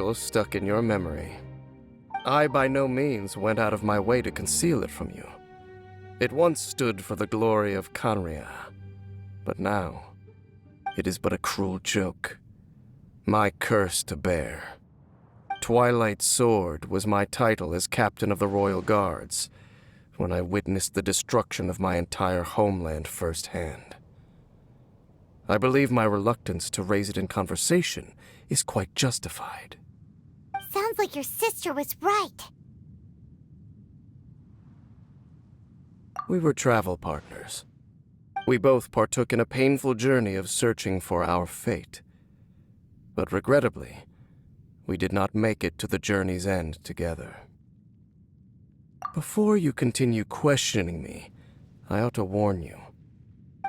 title stuck in your memory. I by no means went out of my way to conceal it from you. It once stood for the glory of Canria, but now it is but a cruel joke. My curse to bear. Twilight Sword was my title as captain of the Royal Guards when I witnessed the destruction of my entire homeland firsthand. I believe my reluctance to raise it in conversation is quite justified. Sounds like your sister was right. We were travel partners. We both partook in a painful journey of searching for our fate. But regrettably, we did not make it to the journey's end together. Before you continue questioning me, I ought to warn you.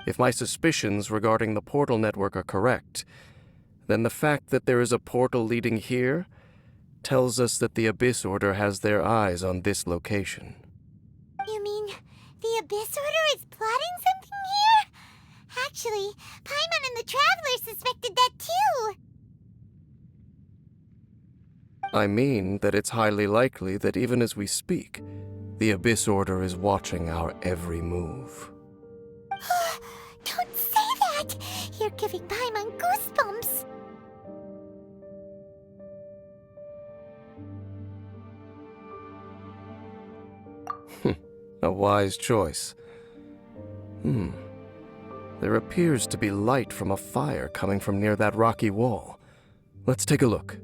If my suspicions regarding the portal network are correct, then the fact that there is a portal leading here tells us that the Abyss Order has their eyes on this location. You mean the Abyss Order is plotting something here? Actually, Paimon and the Traveler suspected that too. I mean that it's highly likely that even as we speak, the Abyss Order is watching our every move. Don't say that! You're giving Paimon goosebumps. A wise choice. There appears to be light from a fire coming from near that rocky wall. Let's take a look.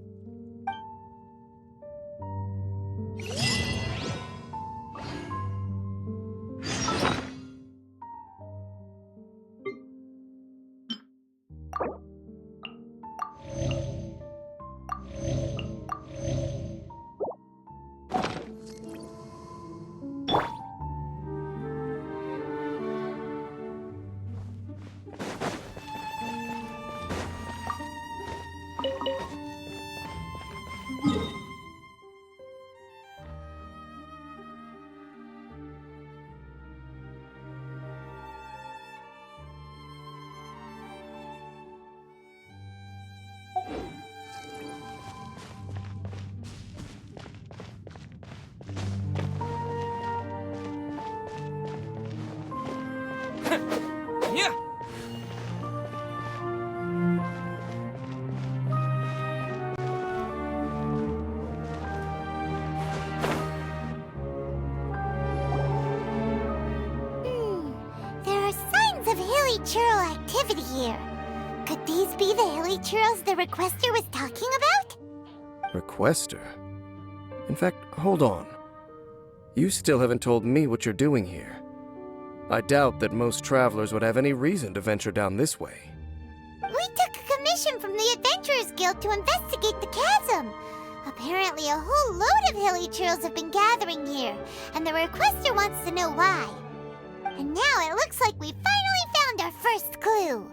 Yeah. There are signs of hilly churl activity here. Could these be the hilly churls the Requester was talking about? Requester? In fact, hold on. You still haven't told me what you're doing here. I doubt that most travelers would have any reason to venture down this way. We took a commission from the Adventurers Guild to investigate the chasm. Apparently a whole load of hilly churls have been gathering here, and the Requester wants to know why. And now it looks like we finally found our first clue.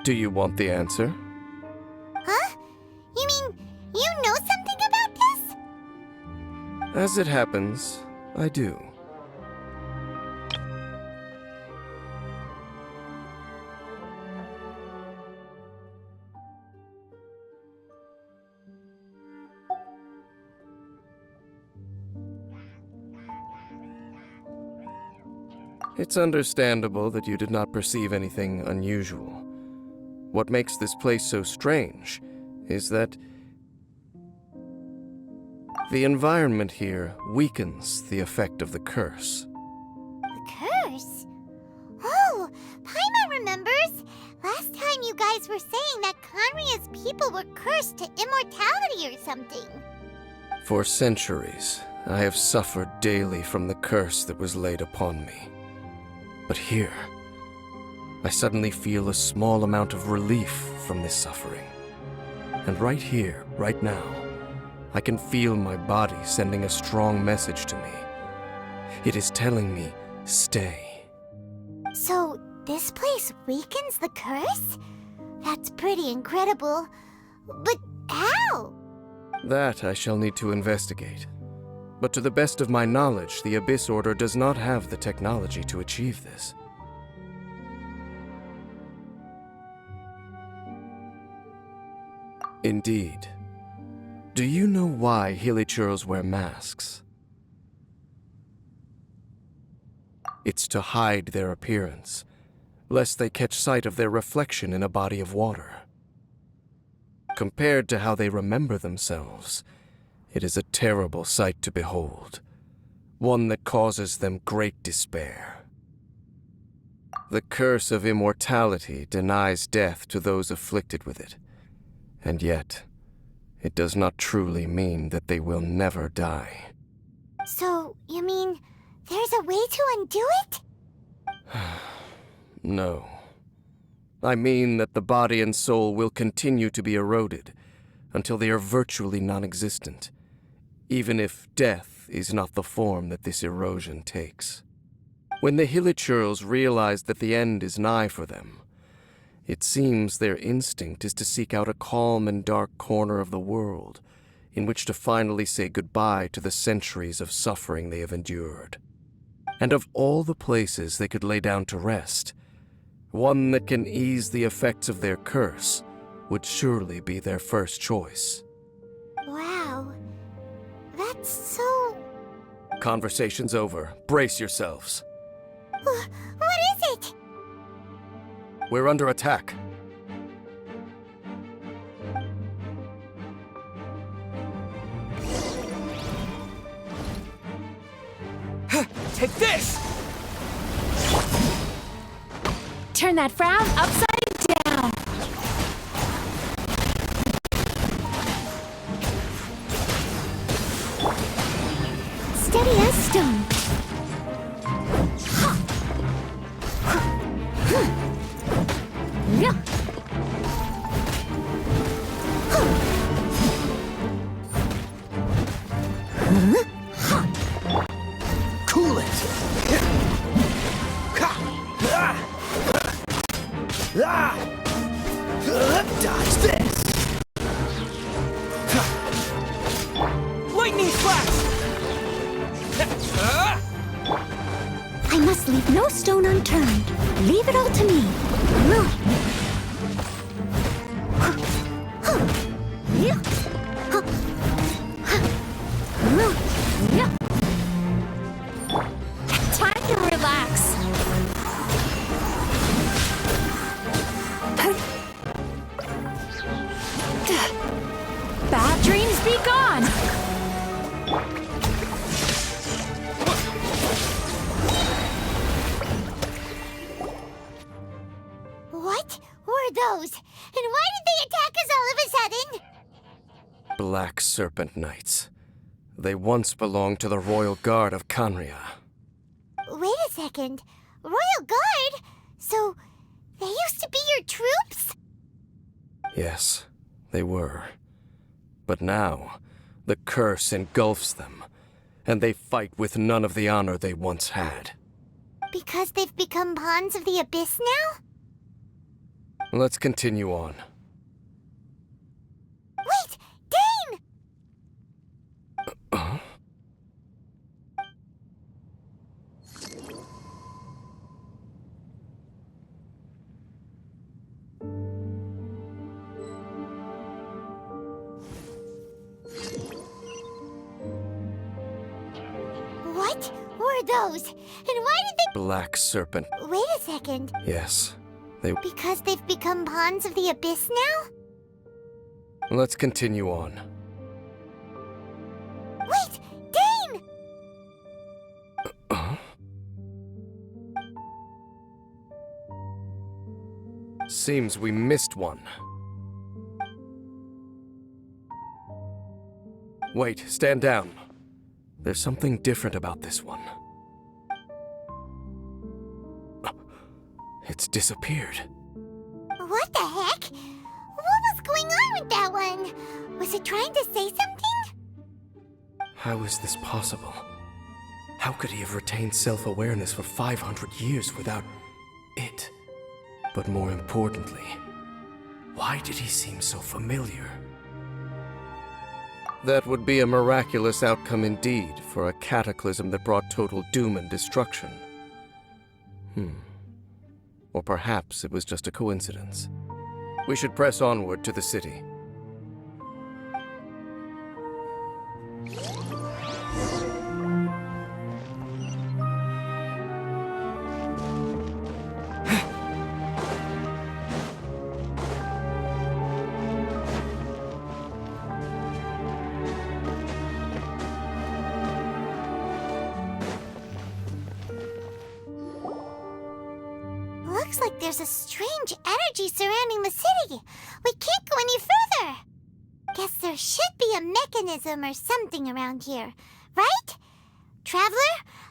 Do you want the answer? Huh? You mean you know something about this? As it happens, I do. It's understandable that you did not perceive anything unusual. What makes this place so strange is that the environment here weakens the effect of the curse. The curse? Oh, Paimon remembers! Last time you guys were saying that Canria's people were cursed to immortality or something. For centuries, I have suffered daily from the curse that was laid upon me. But here, I suddenly feel a small amount of relief from this suffering. And right here, right now, I can feel my body sending a strong message to me. It is telling me, stay. So, this place weakens the curse? That's pretty incredible. But how? That I shall need to investigate. But to the best of my knowledge, the Abyss Order does not have the technology to achieve this. Indeed. Do you know why hilichurls wear masks? It's to hide their appearance, lest they catch sight of their reflection in a body of water. Compared to how they remember themselves, it is a terrible sight to behold, one that causes them great despair. The curse of immortality denies death to those afflicted with it, and yet, it does not truly mean that they will never die. So, you mean there's a way to undo it? No. I mean that the body and soul will continue to be eroded until they are virtually non-existent, even if death is not the form that this erosion takes. When the hilichurls realize that the end is nigh for them, it seems their instinct is to seek out a calm and dark corner of the world in which to finally say goodbye to the centuries of suffering they have endured. And of all the places they could lay down to rest, one that can ease the effects of their curse would surely be their first choice. Wow. That's so... Conversation's over. Brace yourselves. What is it? We're under attack. Take this! Turn that frown upside down. Steady as stone. Cool it! Dodge this! Lightning flash! I must leave no stone unturned. Leave it all to me. Time to relax. Bad dreams be gone. What were those? And why did they attack us all of a sudden? Black Serpent Knights. They once belonged to the Royal Guard of Canria. Wait a second. Royal Guard? So, they used to be your troops? Yes, they were. But now, the curse engulfs them, and they fight with none of the honor they once had. Because they've become pawns of the Abyss now? Let's continue on. Wait! Dane! What were those? And why did they... Black Serpent. Wait a second. Yes, they... Because they've become pawns of the Abyss now? Let's continue on. Wait! Dane! Seems we missed one. Wait, stand down. There's something different about this one. It's disappeared. What the heck? What was going on with that one? Was it trying to say something? How is this possible? How could he have retained self-awareness for 500 years without it? But more importantly, why did he seem so familiar? That would be a miraculous outcome indeed for a cataclysm that brought total doom and destruction. Or perhaps it was just a coincidence. We should press onward to the city. Looks like there's a strange energy surrounding the city. We can't go any further. Guess there should be a mechanism or something around here, right? Traveler,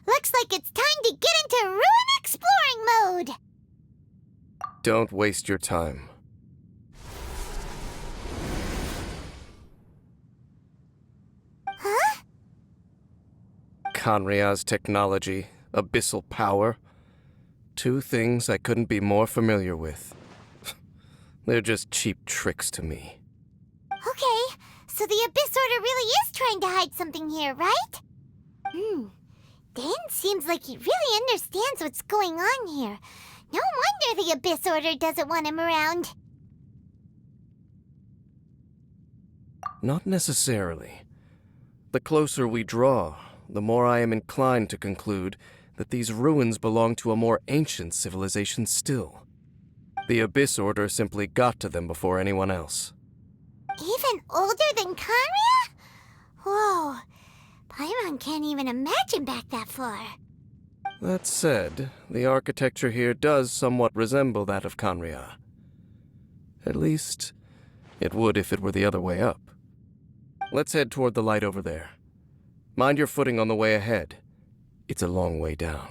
looks like it's time to get into ruin exploring mode. Don't waste your time. Huh? Kanria's technology, abyssal power. Two things I couldn't be more familiar with. They're just cheap tricks to me. Okay, so the Abyss Order really is trying to hide something here, right? Dane seems like he really understands what's going on here. No wonder the Abyss Order doesn't want him around. Not necessarily. The closer we draw, the more I am inclined to conclude that these ruins belong to a more ancient civilization still. The Abyss Order simply got to them before anyone else. Even older than Kanria? Whoa, Paimon can't even imagine back that far. That said, the architecture here does somewhat resemble that of Kanria. At least, it would if it were the other way up. Let's head toward the light over there. Mind your footing on the way ahead. It's a long way down.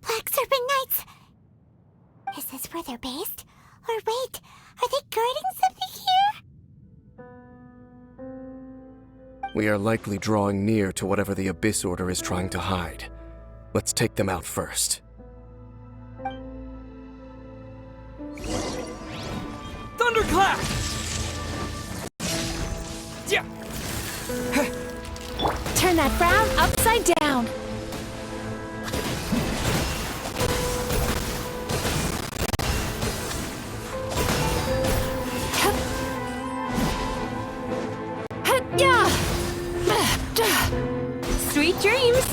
Black Serpent Knights! Is this where they're based? Or wait, are they guarding something here? We are likely drawing near to whatever the Abyss Order is trying to hide. Let's take them out first. Thunderclap! Yeah. Turn that frown upside down. Yeah. Sweet dreams.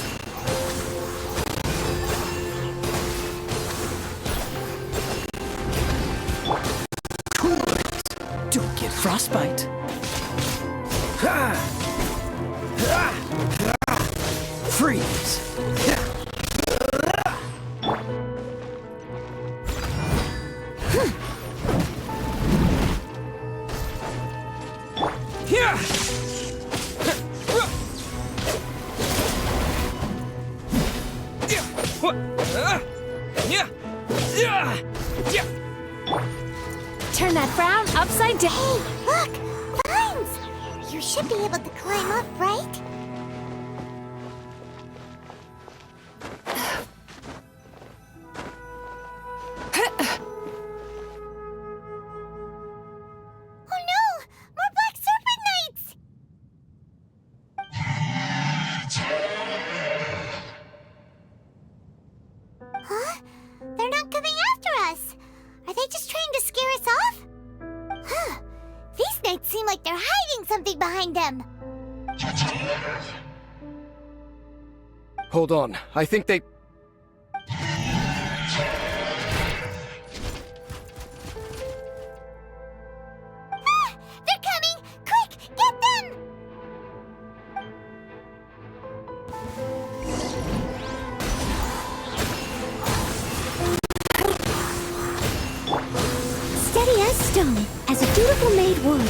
Don't get frostbite. Freeze. Yeah. Turn that frown upside down. Hey, look! Vines! You should be able to climb up, right? Oh no! More Huh? They're not coming after us. Are they just trying to scare us off? Huh. These knights seem like they're hiding something behind them. Hold on, I think they... Ah! They're coming! Quick, get them! Steady as stone, as a dutiful maid would.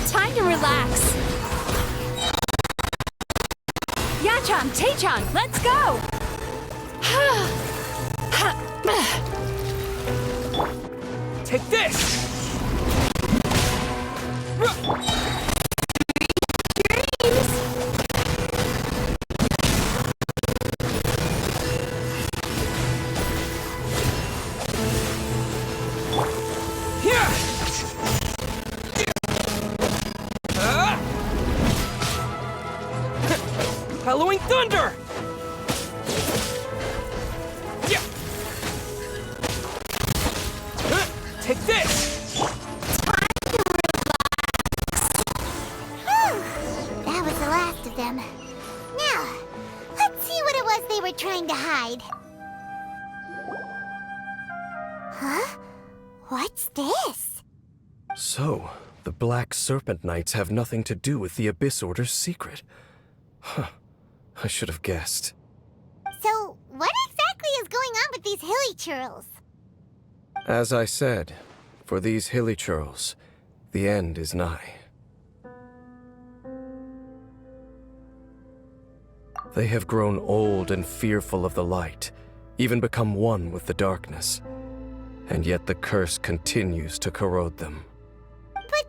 Time to relax. Yachan, Taechan, let's go! Take this! Halloween thunder! Yeah. Take this! Whew. That was the last of them. Now, let's see what it was they were trying to hide. Huh? What's this? So, the Black Serpent Knights have nothing to do with the Abyss Order's secret. Huh. I should have guessed. So, what exactly is going on with these hilly churls? As I said, for these hilly churls, the end is nigh. They have grown old and fearful of the light, even become one with the darkness. And yet the curse continues to corrode them. But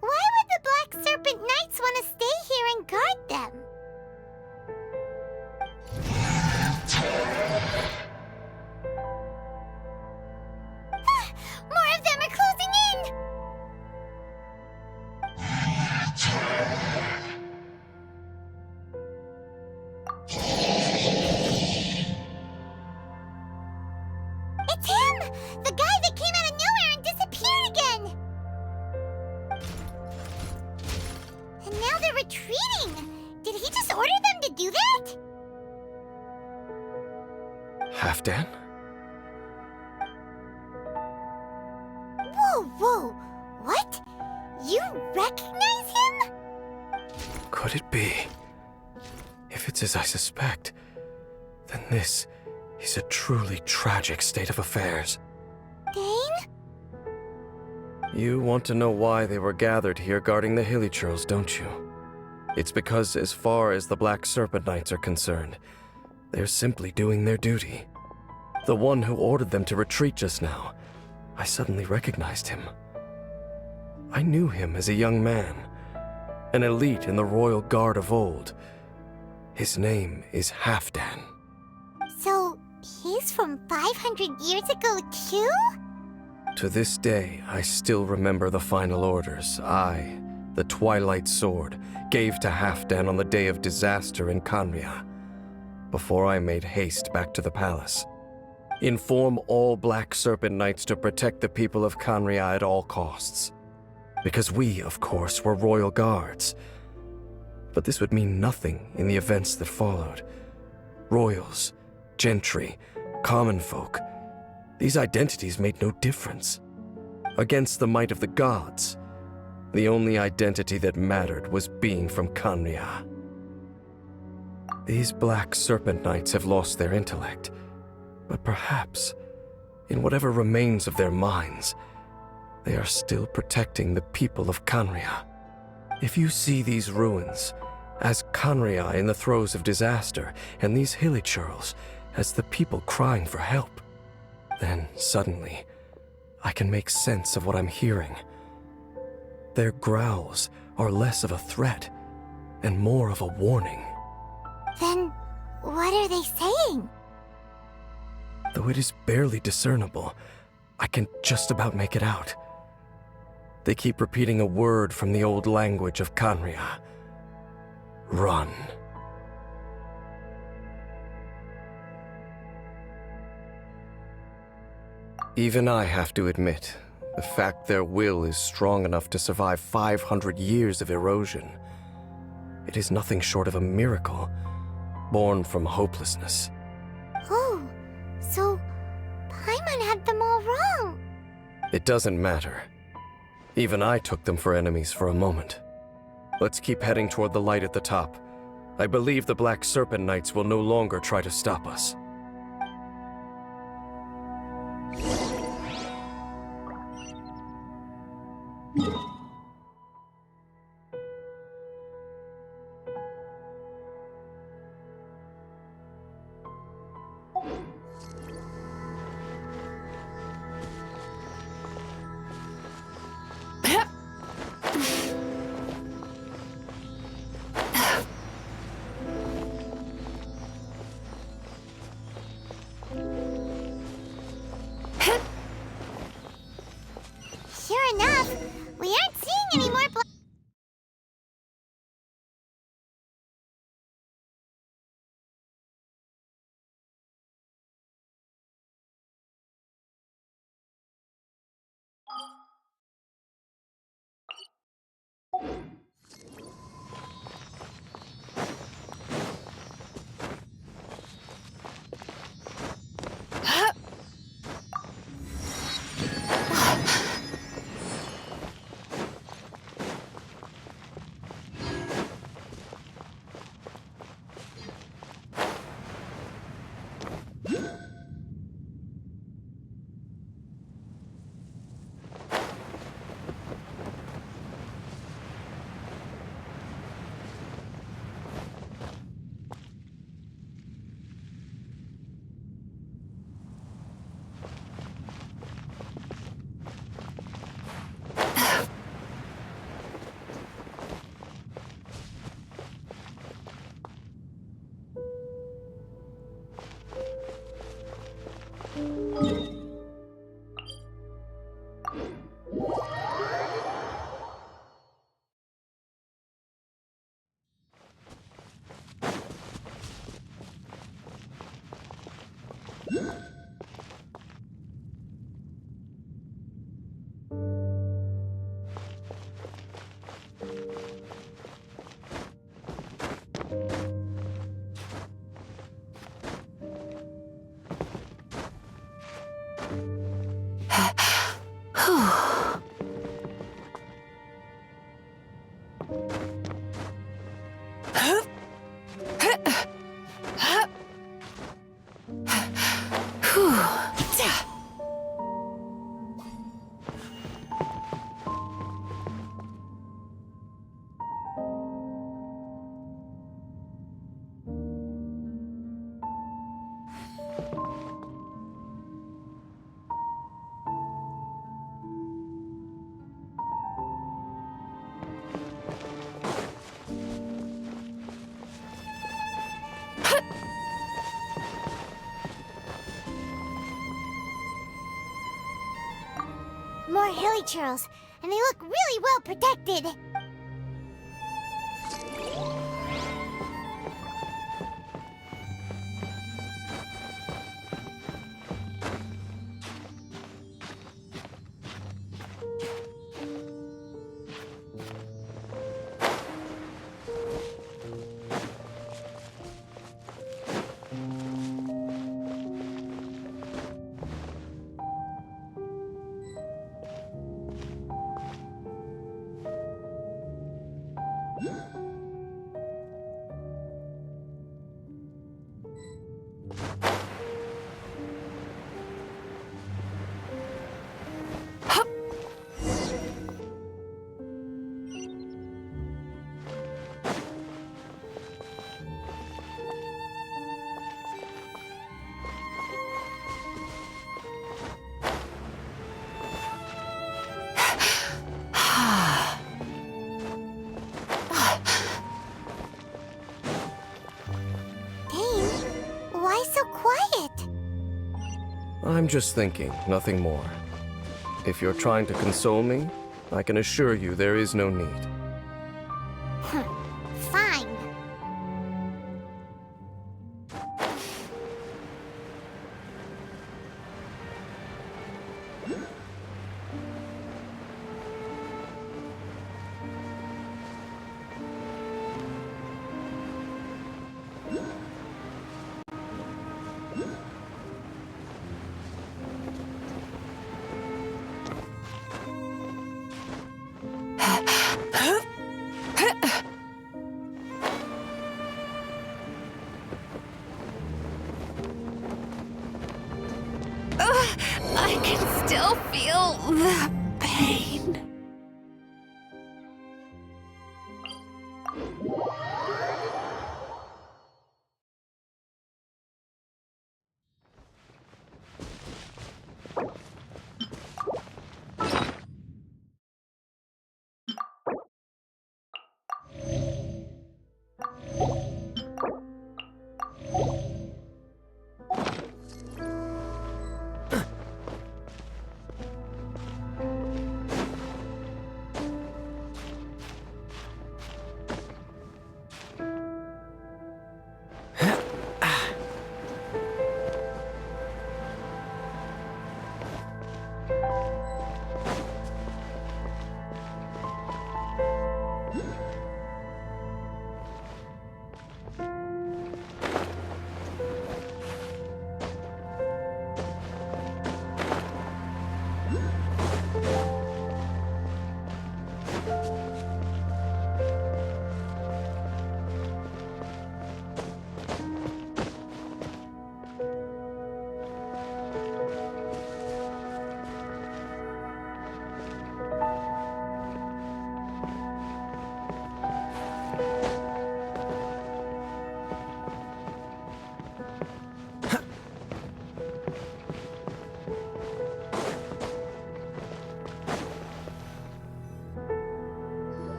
why would the Black Serpent Knights want to stay here and guard them? More of them are closing in! It's him! The guy that came out of nowhere and disappeared again! And now they're retreating! Did he just order them to do that? Halfdan? Whoa! What? You recognize him? Could it be? If it's as I suspect, then this is a truly tragic state of affairs. Dane? You want to know why they were gathered here guarding the hilly churls, don't you? It's because as far as the Black Serpent Knights are concerned, they're simply doing their duty. The one who ordered them to retreat just now, I suddenly recognized him. I knew him as a young man, an elite in the royal guard of old. His name is Halfdan. So, he's from 500 years ago too? To this day, I still remember the final orders I, the Twilight Sword, gave to Halfdan on the day of disaster in Khaenri'ah, before I made haste back to the palace. Inform all Black Serpent Knights to protect the people of Khaenri'ah at all costs. Because we, of course, were royal guards. But this would mean nothing in the events that followed. Royals, gentry, common folk, these identities made no difference. Against the might of the gods, the only identity that mattered was being from Khaenri'ah. These Black Serpent Knights have lost their intellect, but perhaps, in whatever remains of their minds, they are still protecting the people of Khaenri'ah. If you see these ruins as Khaenri'ah in the throes of disaster, and these hilly churls as the people crying for help, then suddenly I can make sense of what I'm hearing. Their growls are less of a threat and more of a warning. Then, what are they saying? Though it is barely discernible, I can just about make it out. They keep repeating a word from the old language of Khaenri'ah. Run. Even I have to admit, the fact their will is strong enough to survive 500 years of erosion. It is nothing short of a miracle, born from hopelessness. Oh, so Paimon had them all wrong. It doesn't matter. Even I took them for enemies for a moment. Let's keep heading toward the light at the top. I believe the Black Serpent Knights will no longer try to stop us. Sure enough, we aren't seeing any more more hilly churls, and they look really well protected. I'm just thinking, nothing more. If you're trying to console me, I can assure you there is no need. Fine. I can still feel the pain.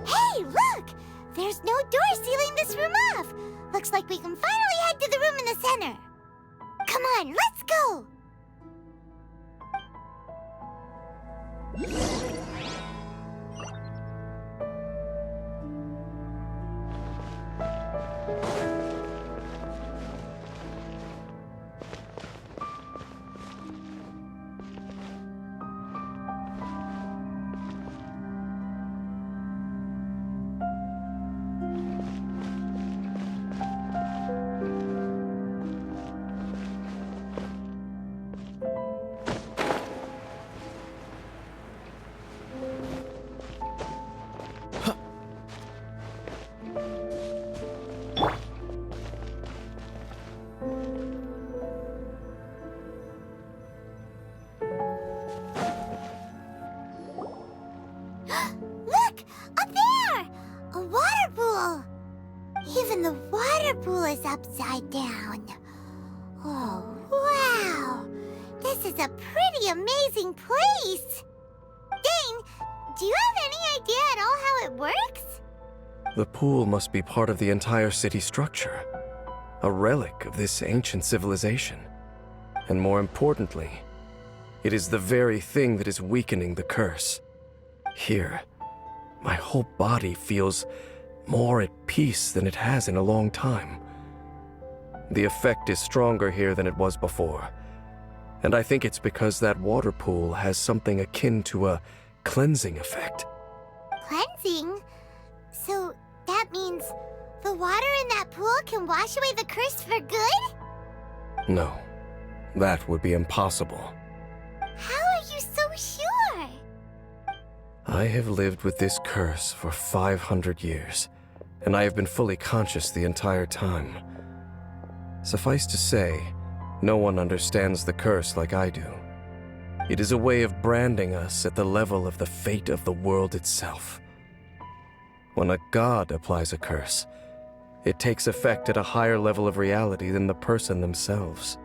Hey, look! There's no door sealing this room off. Looks like we can finally head to the room in the center. Come on, let's go! Look! Up there! A water pool! Even the water pool is upside down. Oh, wow! This is a pretty amazing place! Dane, do you have any idea at all how it works? The pool must be part of the entire city structure, a relic of this ancient civilization. And more importantly, it is the very thing that is weakening the curse. Here, my whole body feels more at peace than it has in a long time. The effect is stronger here than it was before, and I think it's because that water pool has something akin to a cleansing effect. Cleansing? So that means the water in that pool can wash away the curse for good? No, that would be impossible. How are you so sure? I have lived with this curse for 500 years, and I have been fully conscious the entire time. Suffice to say, no one understands the curse like I do. It is a way of branding us at the level of the fate of the world itself. When a god applies a curse, it takes effect at a higher level of reality than the person themselves.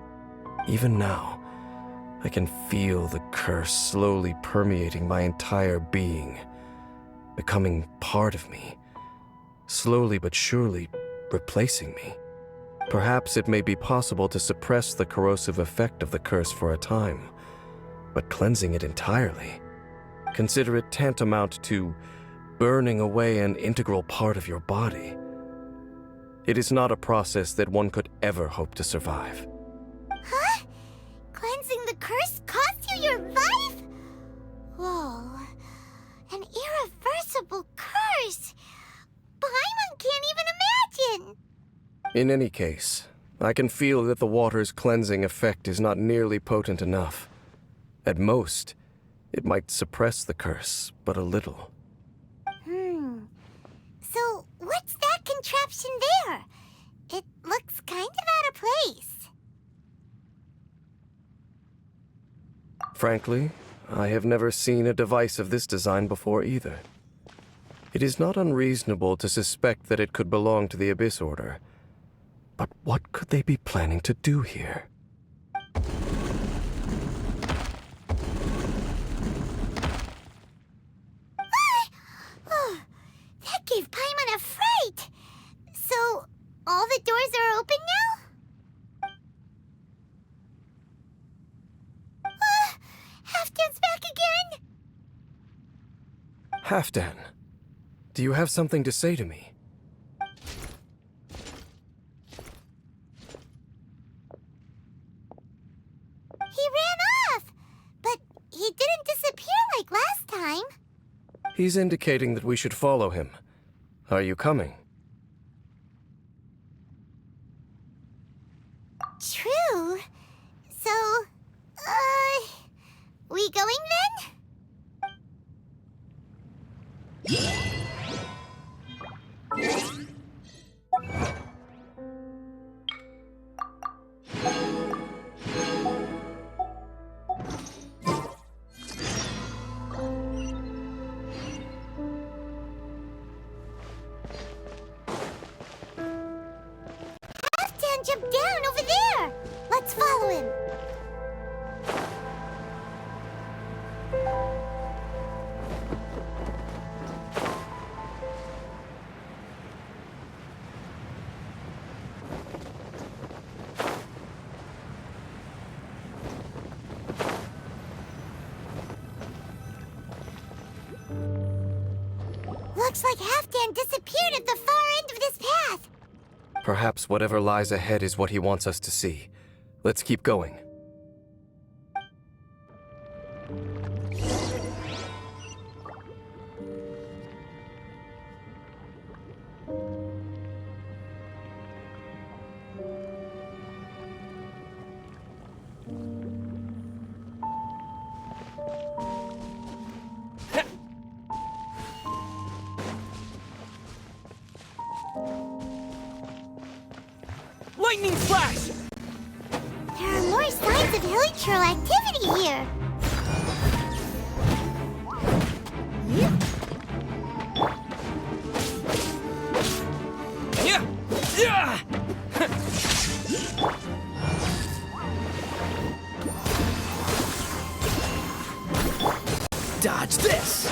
Even now, I can feel the curse slowly permeating my entire being, becoming part of me, slowly but surely replacing me. Perhaps it may be possible to suppress the corrosive effect of the curse for a time, but cleansing it entirely, consider it tantamount to burning away an integral part of your body. It is not a process that one could ever hope to survive. Huh? Cleansing the curse cost you your life? Whoa. An irreversible curse. Paimon can't even imagine. In any case, I can feel that the water's cleansing effect is not nearly potent enough. At most, it might suppress the curse, but a little. So, what's that contraption there? It looks kind of out of place. Frankly, I have never seen a device of this design before either. It is not unreasonable to suspect that it could belong to the Abyss Order. But what could they be planning to do here? That gave Paimon a fright! So, all the doors are open now? Halfdan's back again! Halfdan, do you have something to say to me? He ran off! But he didn't disappear like last time. He's indicating that we should follow him. Are you coming? True. So, we going then? Halfdan jumped down over there! Let's follow him! Looks like Halfdan disappeared at the far end of this path. Perhaps whatever lies ahead is what he wants us to see. Let's keep going. Lightning flash! There are more signs of hilichurl activity here. Yeah! Yeah! Dodge this!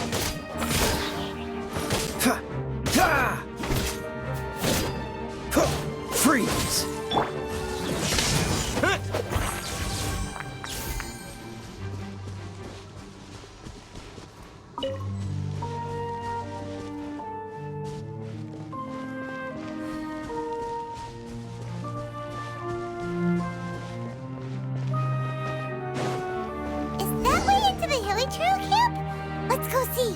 Ha! Ha! Huh! Freeze! Huh! Is that way into the hilichurl camp? Let's go see.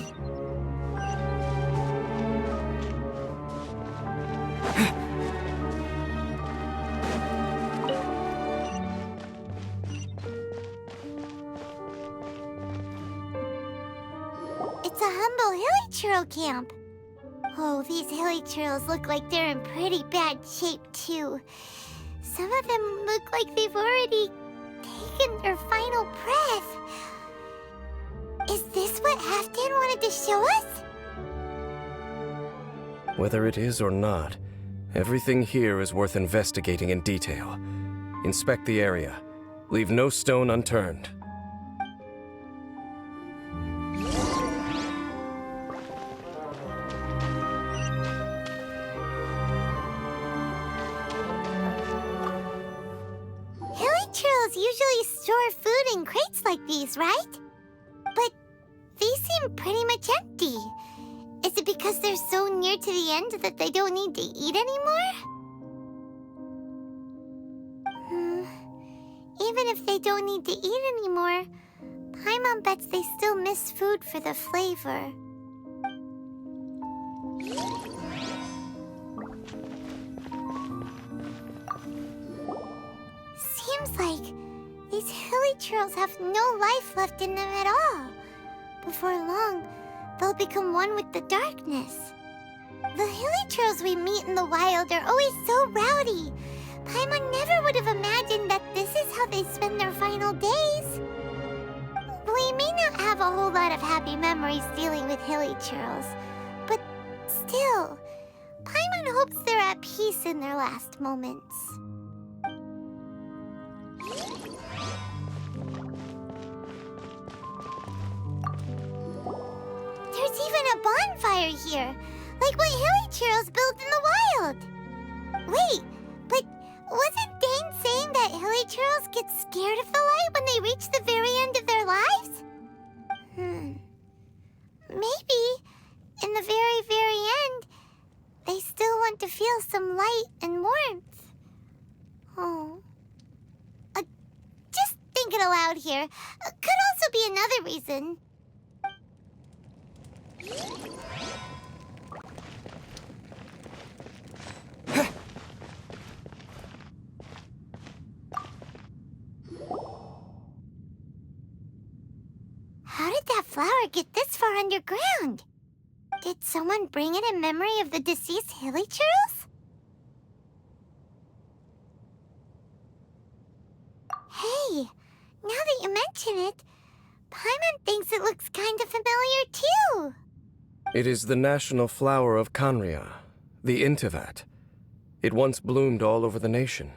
It's a humble hilichurl camp. Oh, these hilichurls look like they're in pretty bad shape, too. Some of them look like they've already taken their final breath. Is this what Halfdan wanted to show us? Whether it is or not, everything here is worth investigating in detail. Inspect the area. Leave no stone unturned. usually store food in crates like these, right? But these seem pretty much empty. Is it because they're so near to the end that they don't need to eat anymore? Even if they don't need to eat anymore, Paimon bets they still miss food for the flavor. Seems like these hilly churls have no life left in them at all. Before long, they'll become one with the darkness. The hilly churls we meet in the wild are always so rowdy. Paimon never would have imagined that this is how they spend their final days. We may not have a whole lot of happy memories dealing with hilly churls, but still, Paimon hopes they're at peace in their last moments. There's even a bonfire here, like what hilly churls build in the wild. Wait, but wasn't Dane saying that hilly churls get scared of the light when they reach the very end of their lives? Maybe, in the very, very end, they still want to feel some light and warmth. Oh. Just thinking aloud here. Could also be another reason. How did that flower get this far underground? Did someone bring it in memory of the deceased hilly churls? Hey, now that you mention it, Paimon thinks it looks kind of familiar too. It is the national flower of Canria, the interlude. It once bloomed all over the nation.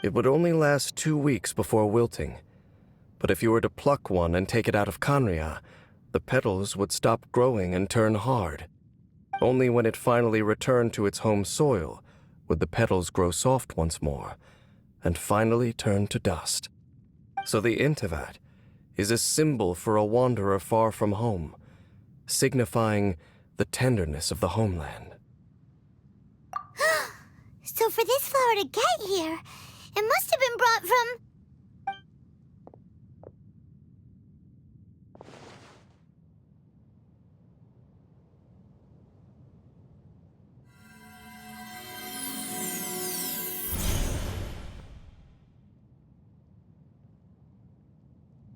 It would only last 2 weeks before wilting. But if you were to pluck one and take it out of Canria, the petals would stop growing and turn hard. Only when it finally returned to its home soil would the petals grow soft once more, and finally turn to dust. So the interlude is a symbol for a wanderer far from home, signifying the tenderness of the homeland. So for this flower to get here, it must have been brought from...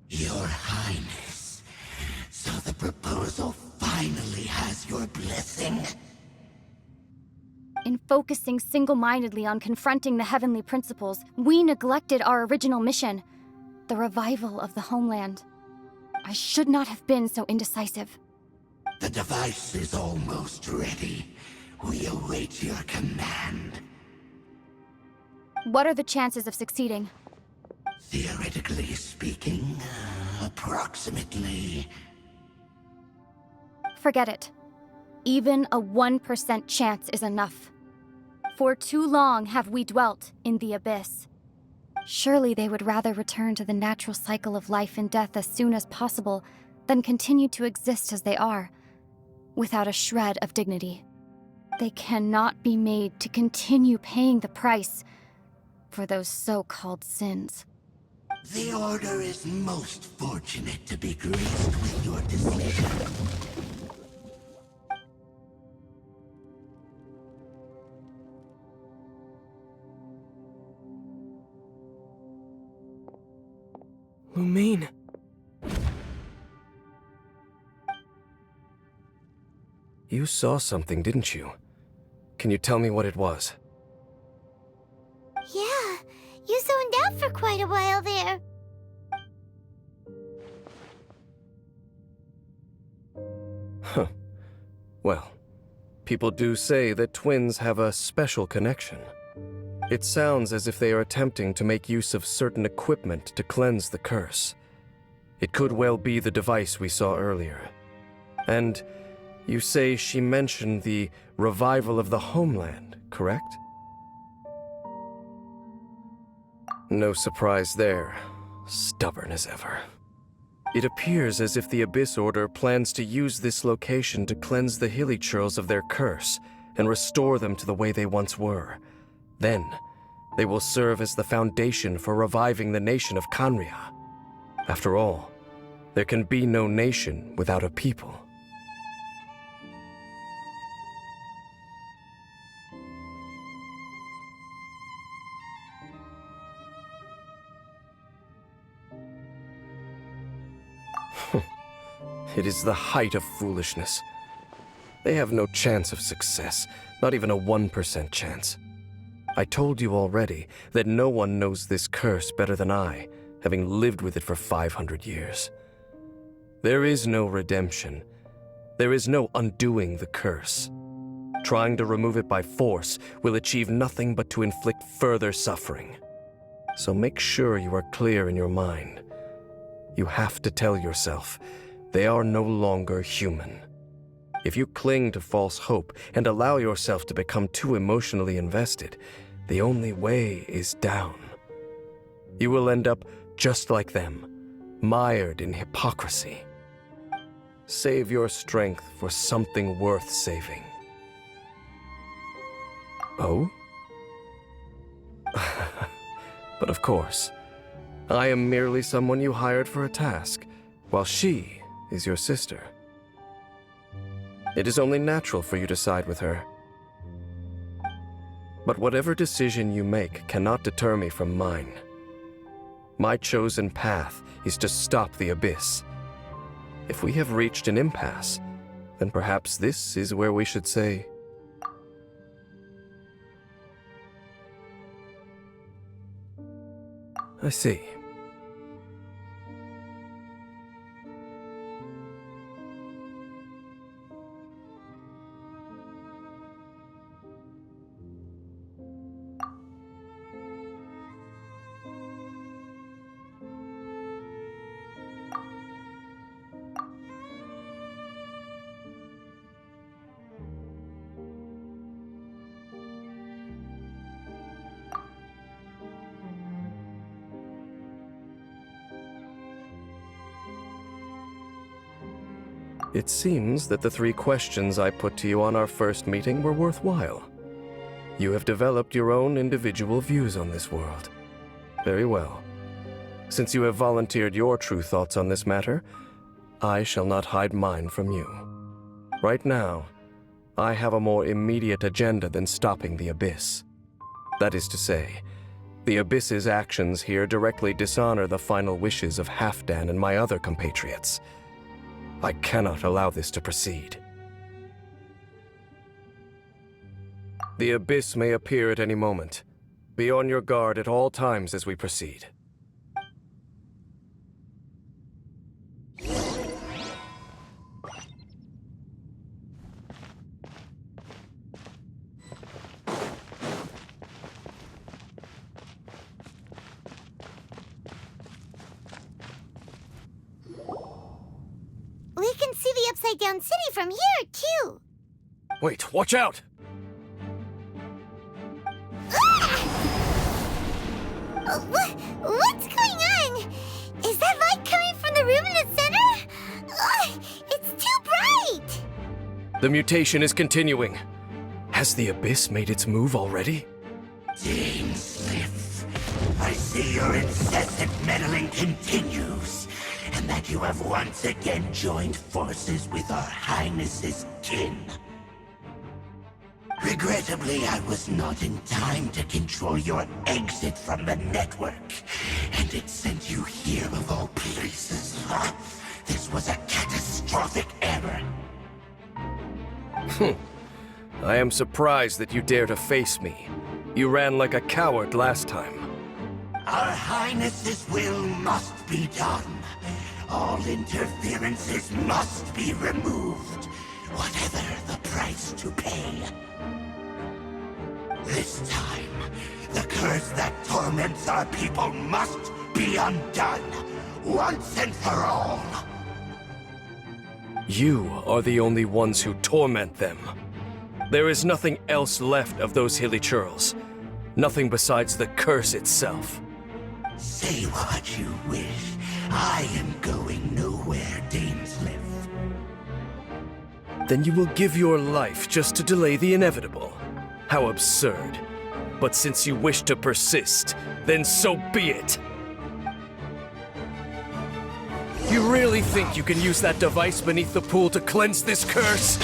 Your Highness, so the proposal finally has your blessing. In focusing single-mindedly on confronting the heavenly principles, we neglected our original mission, the revival of the homeland. I should not have been so indecisive. The device is almost ready. We await your command. What are the chances of succeeding? Theoretically speaking, approximately. Forget it. Even a 1% chance is enough. For too long have we dwelt in the abyss. Surely they would rather return to the natural cycle of life and death as soon as possible than continue to exist as they are, without a shred of dignity. They cannot be made to continue paying the price for those so-called sins. The Order is most fortunate to be graced with your decision. Lumine. You saw something, didn't you? Can you tell me what it was? Yeah, you zoned out for quite a while there. Huh. Well, people do say that twins have a special connection. It sounds as if they are attempting to make use of certain equipment to cleanse the curse. It could well be the device we saw earlier. And you say she mentioned the revival of the homeland, correct? No surprise there. Stubborn as ever. It appears as if the Abyss Order plans to use this location to cleanse the Hilichurls of their curse and restore them to the way they once were. Then, they will serve as the foundation for reviving the nation of Khaenri'ah. After all, there can be no nation without a people. It is the height of foolishness. They have no chance of success, not even a 1% chance. I told you already that no one knows this curse better than I, having lived with it for 500 years. There is no redemption. There is no undoing the curse. Trying to remove it by force will achieve nothing but to inflict further suffering. So make sure you are clear in your mind. You have to tell yourself, they are no longer human. If you cling to false hope and allow yourself to become too emotionally invested, the only way is down. You will end up just like them, mired in hypocrisy. Save your strength for something worth saving. Oh? But of course, I am merely someone you hired for a task, while she is your sister. It is only natural for you to side with her. But whatever decision you make cannot deter me from mine. My chosen path is to stop the Abyss. If we have reached an impasse, then perhaps this is where we should say, I see. It seems that the 3 questions I put to you on our first meeting were worthwhile. You have developed your own individual views on this world. Very well. Since you have volunteered your true thoughts on this matter, I shall not hide mine from you. Right now, I have a more immediate agenda than stopping the Abyss. That is to say, the Abyss's actions here directly dishonor the final wishes of Halfdan and my other compatriots. I cannot allow this to proceed. The Abyss may appear at any moment. Be on your guard at all times as we proceed. We can see the Upside Down City from here, too. Wait, watch out! What's going on? Is that light coming from the room in the center? It's too bright! The mutation is continuing. Has the Abyss made its move already? Dainsleif, I see your incessant meddling continues, and that you have once again joined forces with our Highness's kin. Regrettably, I was not in time to control your exit from the network, and it sent you here of all places. This was a catastrophic error. I am surprised that you dare to face me. You ran like a coward last time. Our Highness's will must be done. All interferences must be removed, whatever the price to pay. This time, the curse that torments our people must be undone, once and for all. You are the only ones who torment them. There is nothing else left of those Hilichurls. Nothing besides the curse itself. Say what you wish. I am going nowhere, Dainsleif. Then you will give your life just to delay the inevitable. How absurd. But since you wish to persist, then so be it. You really think you can use that device beneath the pool to cleanse this curse?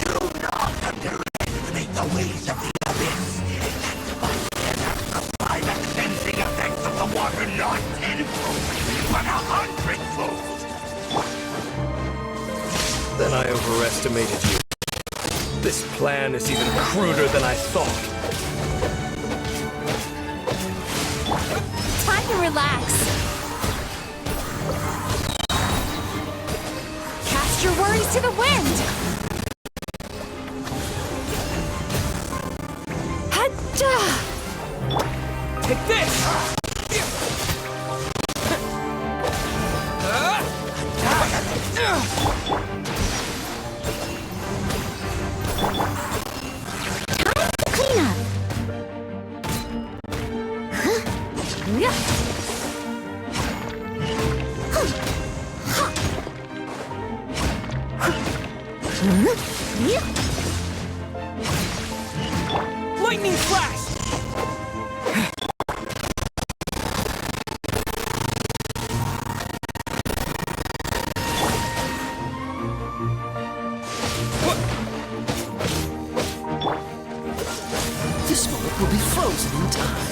Do not underestimate the ways of the abyss. That device cannot supply the cleansing effects of the water not tenfold, but 100-fold. Then I overestimated you. This plan is even cruder than I thought. Time to relax. Cast your worries to the wind. Hadda! Take this! Clean up. Lightning flash! This moment will be frozen in time.